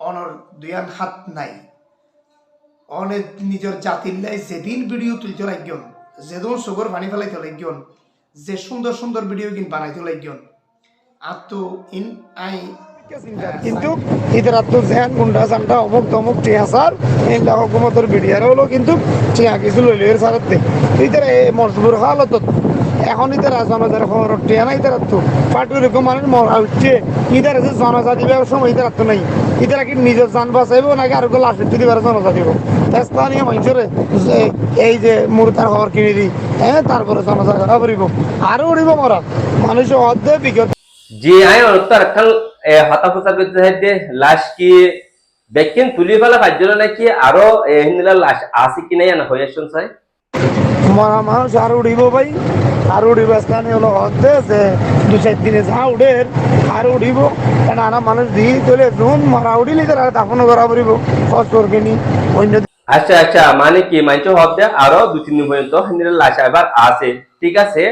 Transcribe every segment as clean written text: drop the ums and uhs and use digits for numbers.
অনর দুয়ান হাত নাই অনেক নিজের জাতির লাই যেদিন ভিডিও তুলতে লাগন যেদিন চোখের পানি ফেলাইতে লাগন যে সুন্দর সুন্দর ভিডিও কিন বানাইতে লাগন আর তো ইন আই কিন্তু ইদের তো জেন গুন্ডা সান্টা অমুক তমুক টিয়া স্যার এই হুকুমতের ভিডিওর হলো কিন্তু টিয়া কিছু লইলে সারতে ইদের মজবুর হালত এখন ইদের জনজার খবর টিয়া না ইদের তো পার্টি রকম মানুষ মরা উঠছে ইদের যে জনজা দিবার সময় ইদের তো নাই ইদের কি নিজের জান বাঁচাইব নাকি আর লাশ দিবার জনজা দিব স্থানীয় মানুষের এই যে মুরতার খবর কিনে দিই হ্যাঁ তারপরে জনজা করা পড়িব আরো উড়িব মরা মানুষ অর্ধে বিগত जी आई उत्तर कल हताफता करते लाश की बेकिन तुली वाला काजल ना कि आरो हिंदला लाश आसी कि नहीं ना होय শুনছাই মরা মানুষ আর উড়িব ভাই আর উড়িব স্থানীয় হলো অর্ধে যে দু চার দিনে যা উড়ে আর উড়িব নানা মানুষ দিয়ে চলে জুন মরা উড়িলে তারা দাফন করা পড়িব কষ্ট করবে নি অন্য আচ্ছা আচ্ছা মানে কি মাইতো হবে আরো 2-3 দিন পর্যন্ত হিন্দলা লাশ আবার আছে ঠিক আছে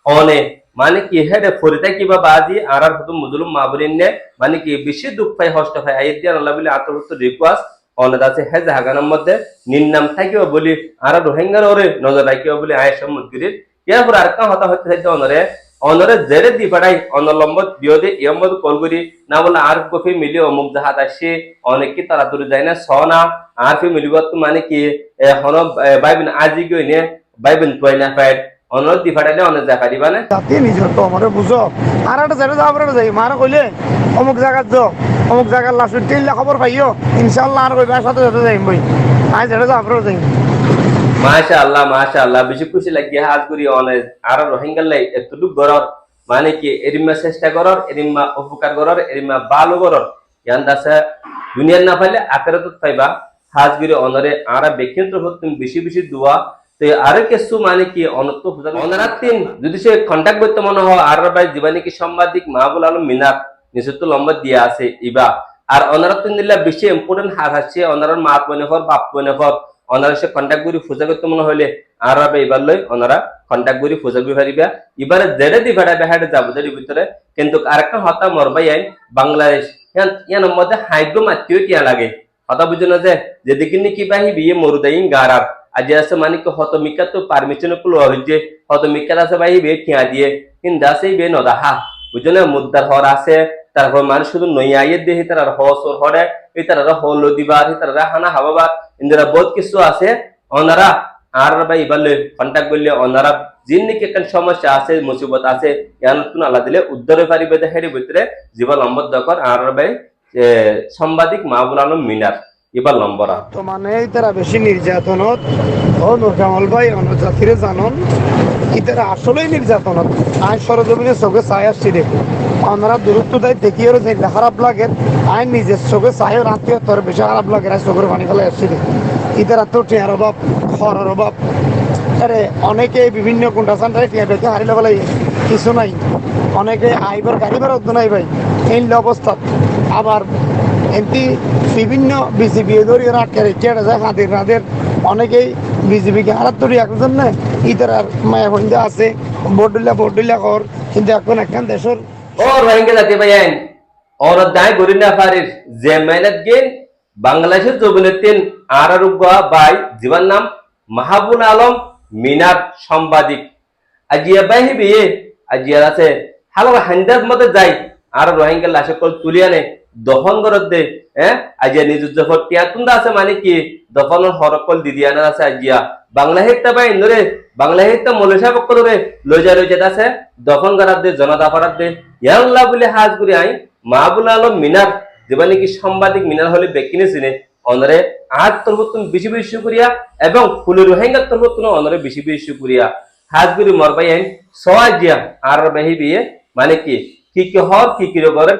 অনে মানে কি হেডে ফরিতা কিবা বাজি আর হতো মুজলুম মাবরিন নে মানে কি বেশি দুঃখ পাই কষ্ট পাই আইদিয়া আল্লাহ বলি আতরত রিকোয়েস্ট অনেক আছে হে জাহাগানের মধ্যে নিন্নাম থাকিও বলি আর রোহিঙ্গার ওরে নজর রাখিও বলি আয়েশা মুদগিরির এরপর আর কা হতা হতে থাকে অনরে অনরে জেরে দি পড়াই অনলম্বত বিয়দে ইয়মদ কলগুরি না বলে আর কফি মিলি অমুক জাহাজ আসে অনেক কি তাড়াতাড়ি যায় না সনা আর ফি মিলিবত মানে কি হন বাইবিন আজি গইনে বাইবিন তোয়না ফাইট অনর দি ফাটাইলে অনেক জায়গা দিবা না জাতি নিজের তো আমারে বুঝো আর একটা জায়গা যাবার যাই মারা কইলে অমুক জায়গা যাও অমুক জায়গার লাশ তিনটা খবর পাইও ইনশাআল্লাহ আর কইবার সাথে সাথে যাইম বই আজ যেটা যাবার যাই মাশাআল্লাহ বেশি খুশি লাগিয়া আজ করি অনেক আর রোহিঙ্গা লাই এতটুক গরর মানে কি এরিমা চেষ্টা করর এরিমা উপকার করর এরিমা ভালো করর ইয়ান দাসা দুনিয়ার না পাইলে আখিরাতত পাইবা হাজ করি অনরে আর বেকিন্ত তুমি বেশি বেশি দোয়া তো আরে কিছু মানে কি অনত অনারাতিন যদি সে কন্টাক্ট করতে মনে হয় আর ভাই জীবানী কি সাংবাদিক মাহবুল আলম মিনার নিশ্চিত লম্বা দিয়া আছে ইবা আর অনারাতিন দিলে বেশি ইম্পর্টেন্ট হাত আছে অনারার মা বনে হর বাপ বনে হর অনারা সে কন্টাক্ট করি পূজা করতে মনে হইলে আর এবার লই অনারা কন্টাক্ট করি পূজা করি পারিবা এবারে জেরে দি ভাড়া বেহাড়ে যাবো যদি ভিতরে কিন্তু আরেকটা হতা মরবাই আইন বাংলাদেশ ইয়ান মধ্যে হাইগ্রো মাতিও টিয়া লাগে হতা বুঝো না যে যেদিকে কি বাহি বিয়ে মরুদাইন গারার আজি আছে মানে কি হত মিকা তো পারমিশন কল হইছে হত মিকা আছে বাহি বিয়ে টিয়া দিয়ে কিন্তু আছে বে নদা হা বুঝো না মুদ্দার হর আছে তারপর মানুষ শুধু নইয়াইয়ে দিয়ে তারা হসর হরে এই তারা হল দিবার তারা হানা হাবাবার ইন্দিরা বহুত কিছু আছে ওনারা আর ভাই বললে কন্টাক্ট করলে ওনারা জিন্নি কি একটা সমস্যা আছে মুসিবত আছে ইয়ান নতুন আল্লাহ দিলে উদ্ধারে পারিবে হেরি ভিতরে জীবন নম্বর দরকার আর ভাই সাংবাদিক মাহবুল আলম মিনার এবার নম্বর তো মানে তারা বেশি নির্যাতনত ও নূরকামাল ভাই জাতিরে জানন ইতারা আসলেই নির্যাতনত আই সরজমিনে চোখে চাই আসছি দেখো আমরা দূরত্ব দেয় দেখি আর যে খারাপ লাগে আই নিজের চোখে চাই আত্মীয়তার বেশি খারাপ লাগে আই চোখের পানি ফেলে আসছি দেখো ইতারা তো টিয়ার অভাব খড়ের অভাব আরে অনেকে বিভিন্ন গুন্ডা সান্টায় টিয়া বেঁকে হারিলে ফেলে কিছু নাই অনেকে আইবার গাড়িবার অর্ধ নাই ভাই এই অবস্থা আবার এমপি বিভিন্ন বিজেপি ধরে রাখে রেখে যায় হাতের অনেকেই বিজেপিকে হারাত ধরে একজন না ইতার আর মায়া বন্ধু আছে বড্ডিল্লা কর কিন্তু এখন একখান দেশের ও রোহিঙ্গা জাতি ভাই আইন ওর দায় গরিনা ফারির যে মেহনত গেন বাংলাদেশের জবিনতিন আর রুগা ভাই জীবন নাম মাহবুল আলম মিনার সাংবাদিক আজিয়া বাহি বিয়ে আজিয়া আছে হালো হান্দার মধ্যে যাই আর রোহিঙ্গা লাশে কল তুলিয়া নে দফন করত দে হ্যাঁ আজিয়া নিজুর যখন টিয়াতুন্দা আছে মানে কি দফনের হরকল দিদিয়ানা আছে আজিয়া বাংলাদেশটা ভাই ইন্দরে বাংলাদেশটা মলেশা পক্ষ ধরে লইজা আছে দফন করার দে জনতা পাড়ার দে ইয়াল্লাহ বলে হাজ করি আই মাহবুল আলম মিনার যেবা নাকি সাংবাদিক মিনার হলে বেকিনে চিনে অনরে আজ তরবতুন বেশি বেশি করিয়া এবং ফুলের রোহিঙ্গা তরবতুন অনরে বেশি বেশি করিয়া হাজ করি মরবাই আইন সওয়াজিয়া আর বেহি বিয়ে মানে কি কি হর কি কি করে